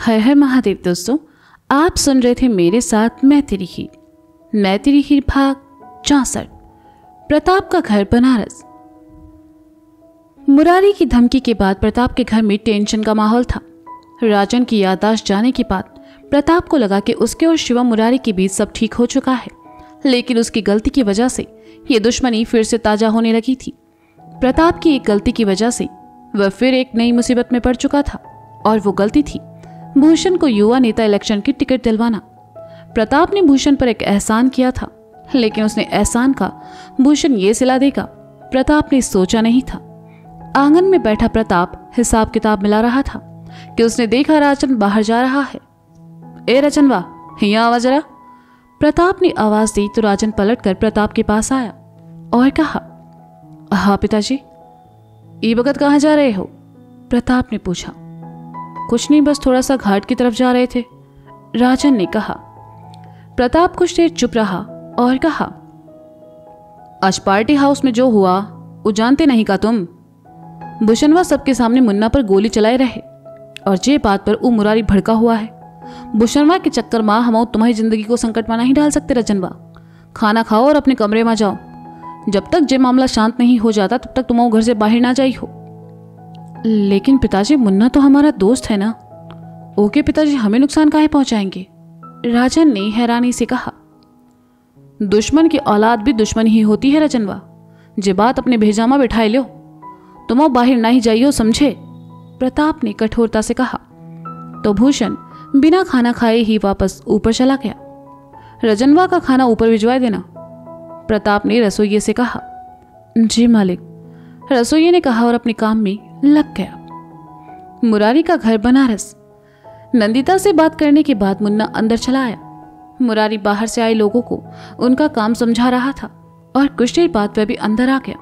हर हर महादेव। दोस्तों, आप सुन रहे थे मेरे साथ मैं तेरी हीर भाग 64। प्रताप का घर बनारस। मुरारी की धमकी के बाद प्रताप के घर में टेंशन का माहौल था। राजन की याददाश्त जाने के बाद प्रताप को लगा कि उसके और शिवम मुरारी के बीच सब ठीक हो चुका है, लेकिन उसकी गलती की वजह से ये दुश्मनी फिर से ताजा होने लगी थी। प्रताप की एक गलती की वजह से वह फिर एक नई मुसीबत में पड़ चुका था, और वो गलती थी भूषण को युवा नेता इलेक्शन की टिकट दिलवाना। प्रताप ने भूषण पर एक एहसान किया था, लेकिन उसने एहसान का भूषण ये सिला देगा, प्रताप ने सोचा नहीं था। आंगन में बैठा प्रताप हिसाब किताब मिला रहा था कि उसने देखा राजन बाहर जा रहा है। ए रचनवा, यहाँ आवा जरा। प्रताप ने आवाज दी तो राजन पलटकर प्रताप के पास आया और कहा, हाँ पिताजी। ई वक्त कहाँ जा रहे हो? प्रताप ने पूछा। कुछ नहीं, बस थोड़ा सा घाट की तरफ जा रहे थे, राजन ने कहा। प्रताप कुछ देर चुप रहा और कहा, आज पार्टी हाउस में जो हुआ वो जानते नहीं का तुम? भूषणवा सबके सामने मुन्ना पर गोली चलाए रहे और जे बात पर वो मुरारी भड़का हुआ है। भूषणवा के चक्कर मां हम तुम्हारी जिंदगी को संकट में नहीं डाल सकते। रजनवा, खाना खाओ और अपने कमरे में जाओ। जब तक जे मामला शांत नहीं हो जाता तब तक तुम घर से बाहर ना जाई हो। लेकिन पिताजी, मुन्ना तो हमारा दोस्त है ना। ओके पिताजी, हमें नुकसान काहे पहुंचाएंगे? राजन ने हैरानी से कहा। दुश्मन की औलाद भी दुश्मन ही होती है रजनवा। जे बात अपने भेजामा बिठाए लो, तुम बाहर ना ही जाइयो, समझे? प्रताप ने कठोरता से कहा। तो भूषण बिना खाना खाए ही वापस ऊपर चला गया। रजनवा का खाना ऊपर भिजवा देना, प्रताप ने रसोइये से कहा। जी मालिक, रसोइये ने कहा और अपने काम में लग गया। मुरारी का घर बनारस। नंदिता से बात करने के बाद मुन्ना अंदर चला आया। मुरारी बाहर से आए लोगों को उनका काम समझा रहा था और कुछ देर बाद वह भी अंदर आ गया।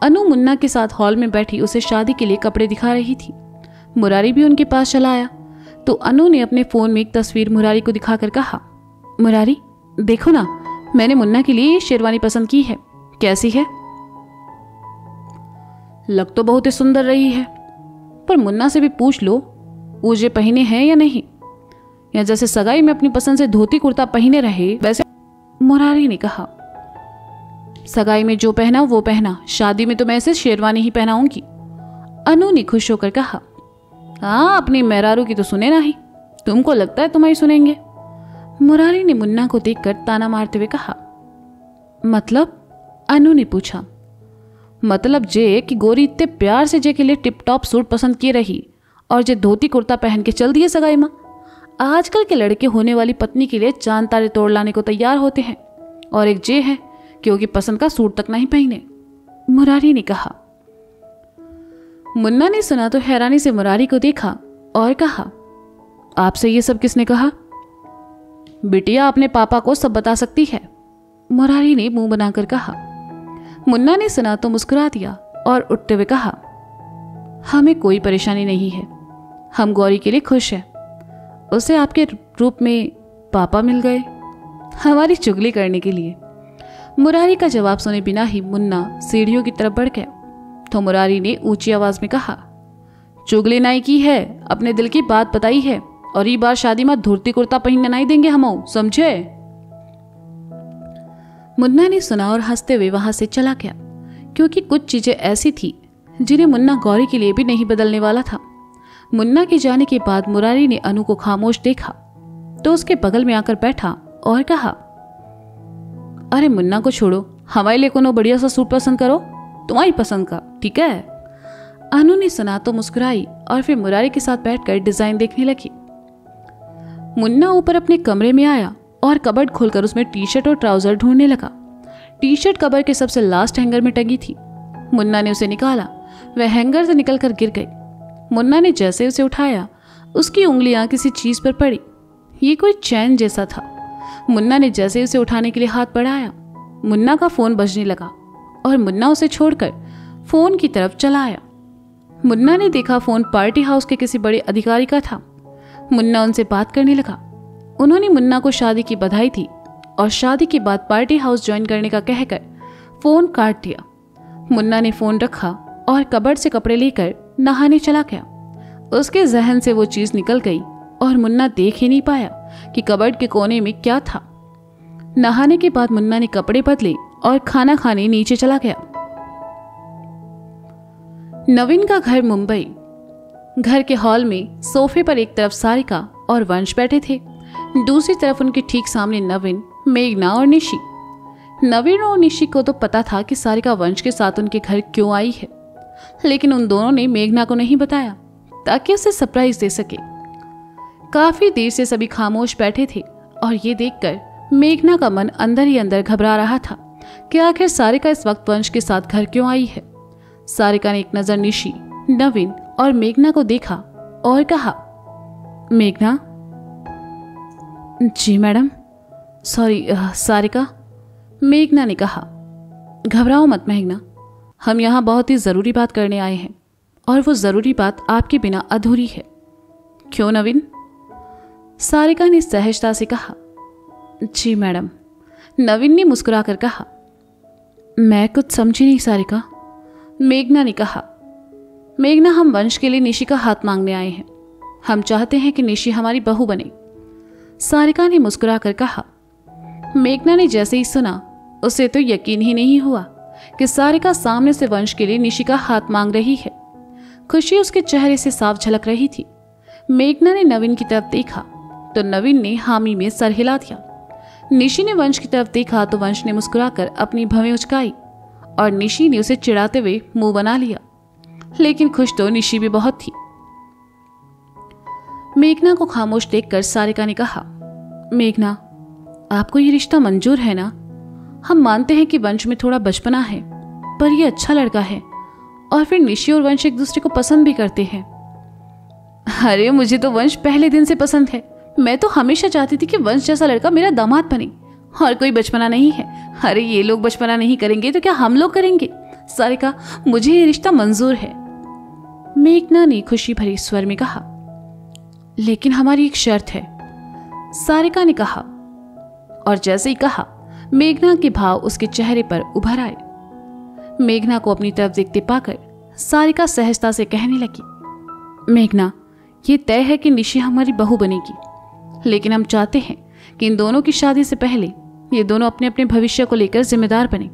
अनु मुन्ना के साथ हॉल में बैठी उसे शादी के लिए कपड़े दिखा रही थी। मुरारी भी उनके पास चला आया तो अनु ने अपने फोन में एक तस्वीर मुरारी को दिखाकर कहा, मुरारी देखो ना, मैंने मुन्ना के लिए ये शेरवानी पसंद की है, कैसी है? लग तो बहुत ही सुंदर रही है, पर मुन्ना से भी पूछ लो वो जे पहने हैं या नहीं, या जैसे सगाई में अपनी पसंद से धोती कुर्ता पहने रहे वैसे। मुरारी ने कहा, सगाई में जो पहना वो पहना, शादी में तो मैं ऐसे शेरवानी ही पहनाऊंगी। अनु ने खुश होकर कहा, हाँ, अपनी मेहरारू की तो सुने ना ही, तुमको लगता है तुम्हारी सुनेंगे? मुरारी ने मुन्ना को देखकर ताना मारते हुए कहा। मतलब? अनु ने पूछा। मतलब जे कि गोरी इतने प्यार से जे के लिए टिप टॉप सूट पसंद किए रही और जे धोती कुर्ता पहन के चल दिए सगाई माँ। आजकल के लड़के होने वाली पत्नी के लिए चांद तारे तोड़ लाने को तैयार होते हैं, और एक जे है क्योंकि पसंद का सूट तक नहीं पहने, मुरारी ने कहा। मुन्ना ने सुना तो हैरानी से मुरारी को देखा और कहा, आपसे ये सब किसने कहा? बिटिया अपने पापा को सब बता सकती है, मुरारी ने मुंह बनाकर कहा। मुन्ना ने सुना तो मुस्कुरा दिया और उठते हुए कहा, हमें कोई परेशानी नहीं है, हम गौरी के लिए खुश हैं। उसे आपके रूप में पापा मिल गए हमारी चुगली करने के लिए। मुरारी का जवाब सुने बिना ही मुन्ना सीढ़ियों की तरफ बढ़ गया तो मुरारी ने ऊंची आवाज में कहा, चुगली नहीं की है, अपने दिल की बात बताई है, और ये बार शादी में धोती कुर्ता पहनने नहीं देंगे हम, समझे? मुन्ना ने सुना और हंसते हुए वहां से चला गया, क्योंकि कुछ चीजें ऐसी थी जिन्हें मुन्ना गौरी के लिए भी नहीं बदलने वाला था। मुन्ना के जाने के बाद मुरारी ने अनु को खामोश देखा तो उसके बगल में आकर बैठा और कहा, अरे मुन्ना को छोड़ो, हमारे लिए कोनो बढ़िया सा सूट पसंद करो, तुम्हारी पसंद का, ठीक है? अनु ने सुना तो मुस्कुराई और फिर मुरारी के साथ बैठकर डिजाइन देखने लगी। मुन्ना ऊपर अपने कमरे में आया और कबर्ड खोलकर उसमें टी शर्ट और ट्राउजर ढूंढने लगा। टी शर्ट कबर्ड के सबसे लास्ट हैंगर में टंगी थी। मुन्ना ने उसे निकाला, वह हैंगर से निकलकर गिर गई। मुन्ना ने जैसे उसे उठाया, उसकी उंगलियां किसी चीज पर पड़ी। ये कोई चैन जैसा था। मुन्ना ने जैसे उसे उठाने के लिए हाथ बढ़ाया, मुन्ना का फोन बजने लगा और मुन्ना उसे छोड़कर फोन की तरफ चला आया। मुन्ना ने देखा फोन पार्टी हाउस के किसी बड़े अधिकारी का था। मुन्ना उनसे बात करने लगा। उन्होंने मुन्ना को शादी की बधाई दी और शादी के बाद पार्टी हाउस ज्वाइन करने का कहकर फोन काट दिया। मुन्ना ने फोन रखा और कबर्ड से कपड़े लेकर नहाने चला गया। उसके जहन से वो चीज निकल गई और मुन्ना देख ही नहीं पाया कि कबर्ड के कोने में क्या था। नहाने के बाद मुन्ना ने कपड़े बदले और खाना खाने नीचे चला गया। नवीन का घर मुंबई। घर के हॉल में सोफे पर एक तरफ सारिका और वंश बैठे थे, दूसरी तरफ उनके ठीक सामने नवीन, मेघना और निशी। नवीन और निशी को तो पता था कि सारिका वंश के साथ उनके घर क्यों आई है, लेकिन उन दोनों ने मेघना को नहीं बताया ताकि उसे सरप्राइज दे सके। काफी देर से सभी खामोश बैठे थे और ये देखकर मेघना का मन अंदर ही अंदर घबरा रहा था कि आखिर सारिका इस वक्त वंश के साथ घर क्यों आई है। सारिका ने एक नजर निशी, नवीन और मेघना को देखा और कहा, मेघना। जी मैडम। सॉरी सारिका, मेघना ने कहा। घबराओ मत मेघना, हम यहाँ बहुत ही ज़रूरी बात करने आए हैं और वो ज़रूरी बात आपके बिना अधूरी है। क्यों नवीन? सारिका ने सहजता से कहा। जी मैडम। नवीन ने मुस्कुराकर कहा। मैं कुछ समझी नहीं सारिका, मेघना ने कहा। मेघना, हम वंश के लिए निशी का हाथ मांगने आए हैं। हम चाहते हैं कि निशी हमारी बहू बने, सारिका ने मुस्कुराकर कहा। मेघना ने जैसे ही सुना उसे तो यकीन ही नहीं हुआ कि सारिका सामने से वंश के लिए निशी का हाथ मांग रही है। खुशी उसके चेहरे से साफ झलक रही थी। मेघना ने नवीन की तरफ देखा तो नवीन ने हामी में सर हिला दिया। निशी ने वंश की तरफ देखा तो वंश ने मुस्कुराकर अपनी भवें उचकाई और निशी ने उसे चिढ़ाते हुए मुंह बना लिया। लेकिन खुश तो निशी भी बहुत थी। मेघना को खामोश देखकर सारिका ने कहा, मेघना, आपको ये रिश्ता मंजूर है ना? हम मानते हैं कि वंश में थोड़ा बचपना है, पर ये अच्छा लड़का है और फिर निशी और वंश एक दूसरे को पसंद भी करते हैं। अरे मुझे तो वंश पहले दिन से पसंद है। मैं तो हमेशा चाहती थी कि वंश जैसा लड़का मेरा दामाद बने, और कोई बचपना नहीं है। अरे ये लोग बचपना नहीं करेंगे तो क्या हम लोग करेंगे? सारिका, मुझे ये रिश्ता मंजूर है, मेघना ने खुशी भरी स्वर में कहा। लेकिन हमारी एक शर्त है, सारिका ने कहा। और जैसे ही कहा, मेघना के भाव उसके चेहरे पर उभर आए। मेघना को अपनी तरफ देखते पाकर सारिका सहजता से कहने लगी, मेघना, ये तय है कि निशी हमारी बहू बनेगी, लेकिन हम चाहते हैं कि इन दोनों की शादी से पहले ये दोनों अपने अपने भविष्य को लेकर जिम्मेदार बने।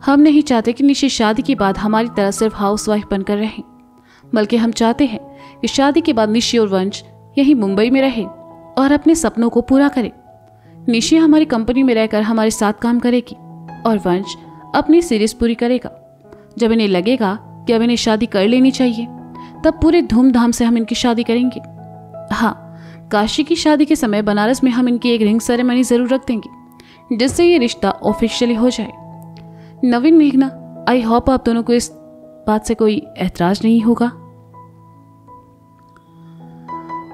हम नहीं चाहते कि निशी शादी के बाद हमारी तरह सिर्फ हाउसवाइफ बनकर रहें, बल्कि हम चाहते हैं कि शादी के बाद निशी और वंश यहीं मुंबई में रहे और अपने सपनों को पूरा करे। निशी हमारी कंपनी में रहकर हमारे साथ काम करेगी और वंश अपनी सीरीज पूरी करेगा। जब इन्हें लगेगा कि अब इन्हें शादी कर लेनी चाहिए, तब पूरे धूमधाम से हम इनकी शादी करेंगे। हाँ, काशी की शादी के समय बनारस में हम इनकी एक रिंग सेरेमनी जरूर रख देंगे, जिससे ये रिश्ता ऑफिशियली हो जाए। नवीन, मेघना, आई होप आप दोनों को इस बात से कोई ऐतराज नहीं होगा।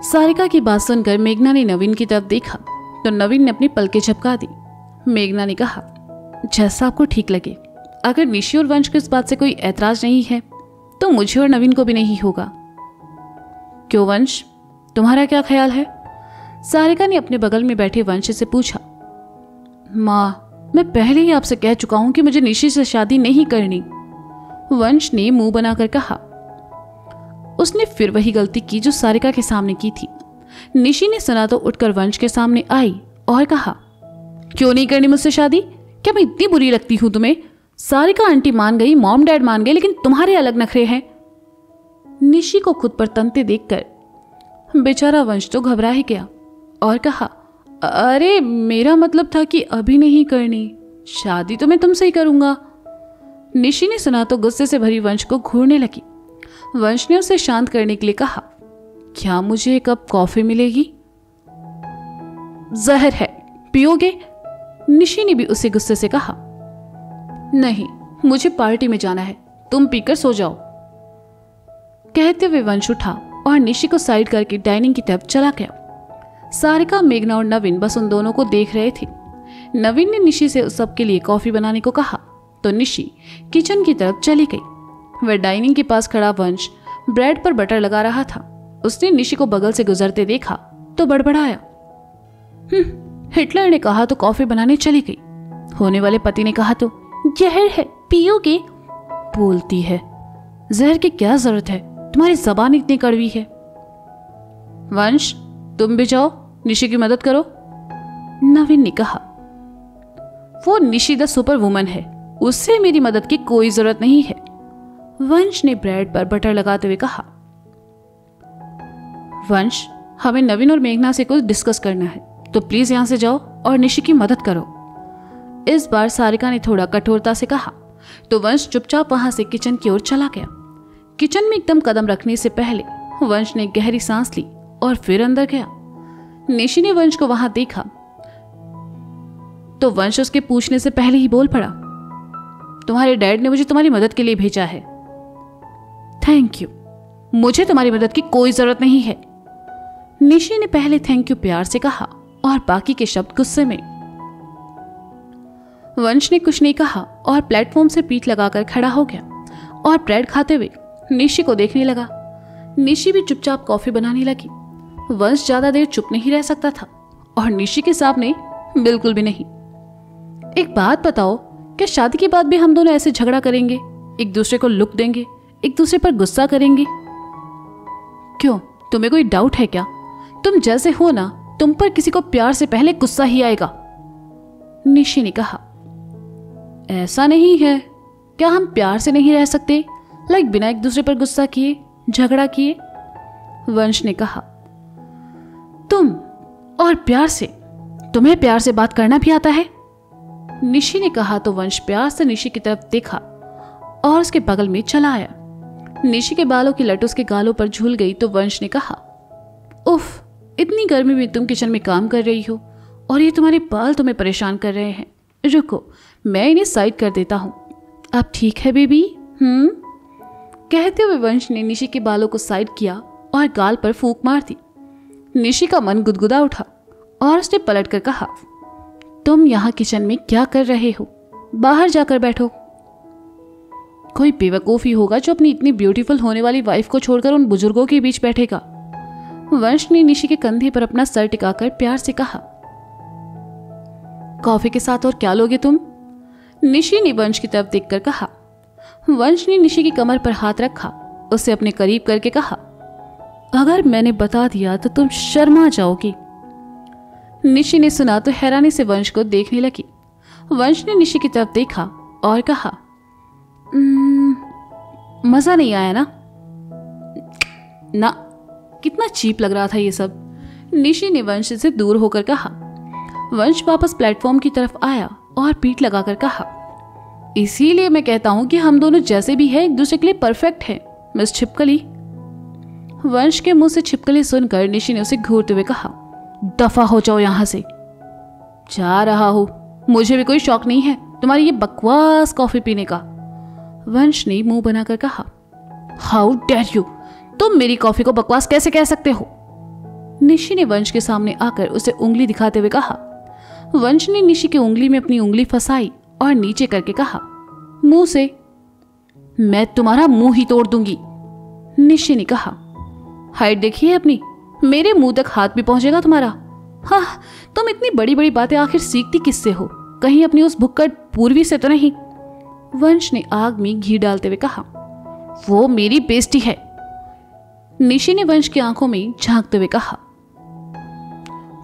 सारिका की बात सुनकर मेघना ने नवीन की तरफ देखा तो नवीन ने अपनी पलकें झपका दी। मेघना ने कहा, जैसा आपको ठीक लगे। अगर निशी और वंश को इस बात से कोई ऐतराज नहीं है तो मुझे और नवीन को भी नहीं होगा। क्यों वंश, तुम्हारा क्या ख्याल है? सारिका ने अपने बगल में बैठे वंश से पूछा। माँ, मैं पहले ही आपसे कह चुका हूं कि मुझे निशी से शादी नहीं करनी, वंश ने मुंह बनाकर कहा। उसने फिर वही गलती की जो सारिका के सामने की थी। निशी ने सुना तो उठकर वंश के सामने आई और कहा, क्यों नहीं करनी मुझसे शादी? क्या मैं इतनी बुरी लगती हूं तुम्हें? सारिका आंटी मान गई, मॉम डैड मान गए, लेकिन तुम्हारे अलग नखरे हैं। निशी को खुद पर तनते देखकर बेचारा वंश तो घबरा ही गया और कहा, अरे मेरा मतलब था कि अभी नहीं करनी, शादी तो मैं तुमसे ही करूंगा। निशी ने सुना तो गुस्से से भरी वंश को घूरने लगी। वंश ने उसे शांत करने के लिए कहा, क्या मुझे एक कप कॉफी मिलेगी? जहर है, पियोगे? निशी ने भी उसे गुस्से से कहा। नहीं, मुझे पार्टी में जाना है, तुम पीकर सो जाओ। कहते हुए वंश उठा और निशी को साइड करके डाइनिंग की तरफ चला गया। सारिका, मेघना और नवीन बस उन दोनों को देख रहे थे। नवीन ने निशी से उस सबके लिए कॉफी बनाने को कहा तो निशी किचन की तरफ चली गई। वह डाइनिंग के पास खड़ा वंश ब्रेड पर बटर लगा रहा था। उसने निशी को बगल से गुजरते देखा तो बड़बड़ाया, हिटलर ने कहा तो कॉफी बनाने चली गई, होने वाले पति ने कहा तो जहर है, पियोगे? बोलती है, जहर की क्या जरूरत है, तुम्हारी जबान इतनी कड़वी है। वंश, तुम भी जाओ, निशी की मदद करो। नवीन ने कहा, वो निशी द सुपर वुमन है, उससे मेरी मदद की कोई जरूरत नहीं है। वंश ने ब्रेड पर बटर लगाते हुए कहा, वंश, हमें नवीन और मेघना से कुछ डिस्कस करना है, तो प्लीज यहां से जाओ और निशी की मदद करो। इस बार सारिका ने थोड़ा कठोरता से कहा तो वंश चुपचाप वहां से किचन की ओर चला गया। किचन में एकदम कदम रखने से पहले वंश ने गहरी सांस ली और फिर अंदर गया। निशी ने वंश को वहां देखा तो वंश उसके पूछने से पहले ही बोल पड़ा, तुम्हारे डैड ने मुझे तुम्हारी मदद के लिए भेजा है। थैंक यू, मुझे तुम्हारी मदद की कोई जरूरत नहीं है। निशी ने पहले थैंक यू प्यार से कहा और बाकी के शब्द गुस्से में। वंश ने कुछ नहीं कहा और प्लेटफॉर्म से पीठ लगाकर खड़ा हो गया और ब्रेड खाते हुए निशी को देखने लगा। निशी भी चुपचाप कॉफी बनाने लगी। वंश ज्यादा देर चुप नहीं रह सकता था और निशी के सामने बिल्कुल भी नहीं। एक बात बताओ, क्या शादी के बाद भी हम दोनों ऐसे झगड़ा करेंगे, एक दूसरे को लुक देंगे, एक दूसरे पर गुस्सा करेंगे? क्यों, तुम्हें कोई डाउट है क्या? तुम जैसे हो ना, तुम पर किसी को प्यार से पहले गुस्सा ही आएगा। निशी ने कहा, ऐसा नहीं है, क्या हम प्यार से नहीं रह सकते, लाइक बिना एक दूसरे पर गुस्सा किए, झगड़ा किए? वंश ने कहा, तुम और प्यार से, तुम्हें प्यार से बात करना भी आता है? निशी ने कहा तो वंश प्यार से निशी की तरफ देखा और उसके बगल में चला आया। निशी के बालों की लट उसके गालों पर झूल गई तो वंश ने कहा, उफ, इतनी गर्मी में तुम किचन में काम कर रही हो और ये तुम्हारे बाल तुम्हें परेशान कर रहे हैं। रुको, मैं इन्हें साइड कर देता हूं। अब ठीक है बेबी? कहते हुए वंश ने निशी के बालों को साइड किया और गाल पर फूंक मार दी। निशी का मन गुदगुदा उठा और उसने पलटकर कहा, तुम यहाँ किचन में क्या कर रहे हो? बाहर जाकर बैठो। कोई बेवकूफ ही होगा जो अपनी इतनी ब्यूटीफुल होने वाली वाइफ को छोड़कर उन बुजुर्गों के बीच बैठेगा। वंश ने निशी के कंधे पर अपना सर टिकाकर प्यार से कहा, कॉफी के साथ और क्या लोगे तुम? निशी ने वंश की तरफ देखकर कहा। वंश ने निशी की कमर पर हाथ रखा, उसे अपने करीब करके कहा, अगर मैंने बता दिया तो तुम शर्मा जाओगी। निशी ने सुना तो हैरानी से वंश को देखने लगी। वंश ने निशी की तरफ देखा और कहा, मजा नहीं आया ना? ना, कितना चीप लग रहा था ये सब। निशी ने वंश से दूर होकर कहा। वंश वापस प्लेटफॉर्म की तरफ आया और पीठ लगाकर कहा, इसीलिए मैं कहता हूं कि हम दोनों जैसे भी हैं एक दूसरे के लिए परफेक्ट हैं, मिस छिपकली। वंश के मुंह से छिपकली सुनकर निशी ने उसे घूरते हुए कहा, दफा हो जाओ यहां से। जा रहा हूं, मुझे भी कोई शौक नहीं है तुम्हारी ये बकवास कॉफी पीने का। वंश ने मुंह बनाकर कहा, हाउ डेयर यू, तुम मेरी कॉफी को बकवास कैसे कह सकते हो? निशी ने वंश के सामने आकर उसे उंगली दिखाते हुए कहा। वंश ने निशी की उंगली में अपनी उंगली फंसाई और नीचे करके कहा, मुंह से। मैं तुम्हारा मुंह ही तोड़ दूंगी। निशी ने कहा, हाइट देखिए अपनी, मेरे मुंह तक हाथ भी पहुंचेगा तुम्हारा। हाँ, तुम इतनी बड़ी बड़ी बातें आखिर सीखती किससे हो? कहीं अपनी उस भुक्कड़ पूर्वी से तो नहीं? वंश ने आग में घी डालते हुए कहा, वो मेरी बेइज्जती है। निशी ने वंश की आंखों में झांकते हुए कहा,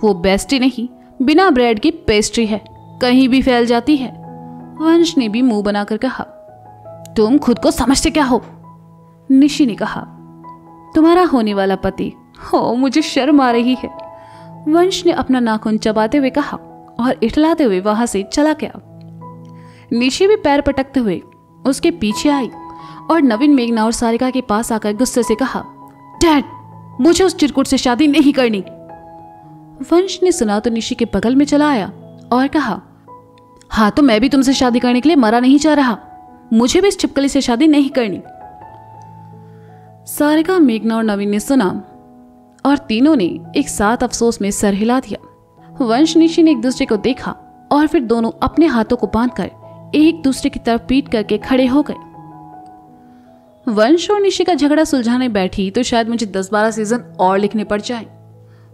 वो बेस्टी नहीं, बिना ब्रेड की पेस्ट्री है, कहीं भी फैल जाती है। वंश ने भी मुंह बनाकर कहा, तुम खुद को समझते क्या हो? निशी ने कहा, तुम्हारा होने वाला पति। हो, मुझे शर्म आ रही है। वंश ने अपना नाखून चबाते हुए कहा और इठलाते हुए वहां से चला गया। निशी भी पैर पटकते हुए उसके पीछे आई और नवीन, मेघना और सारिका के पास आकर गुस्से से कहा, डैड, मुझे उस चिरकुट से शादी नहीं करनी। वंश ने सुना तो निशी के बगल में चला आया और कहा, हाँ तो मैं भी तुमसे शादी करने के लिए मरा नहीं जा रहा, मुझे भी इस छिपकली से शादी नहीं करनी। सारिका, मेघना और नवीन ने सुना और तीनों ने एक साथ अफसोस में सर हिला दिया। वंश, निशी ने एक दूसरे को देखा और फिर दोनों अपने हाथों को बांधकर एक दूसरे की तरफ पीट करके खड़े हो गए। वंश और निशी का झगड़ा सुलझाने बैठी तो शायद मुझे 10-12 सीजन और लिखने पड़ जाएं।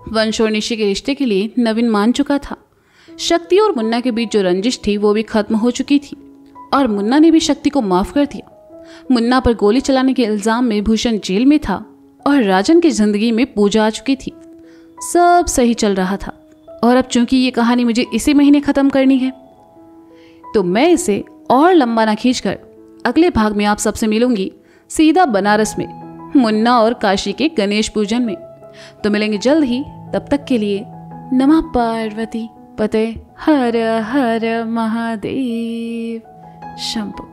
वंश और निशी के रिश्ते के लिए नवीन मान चुका था। शक्ति और मुन्ना के बीच जो रंजिश थी वो भी खत्म हो चुकी थी और मुन्ना ने भी शक्ति को माफ कर दिया। मुन्ना पर गोली चलाने के इल्जाम में भूषण जेल में था और राजन की जिंदगी में पूजा आ चुकी थी। सब सही चल रहा था। और अब चूंकि ये कहानी मुझे इसी महीने ख़त्म करनी है तो मैं इसे और लंबा ना खींचकर अगले भाग में आप सबसे मिलूंगी सीधा बनारस में मुन्ना और काशी के गणेश पूजन में। तो मिलेंगे जल्द ही, तब तक के लिए नमः पार्वती पते हर हर महादेव शंभो।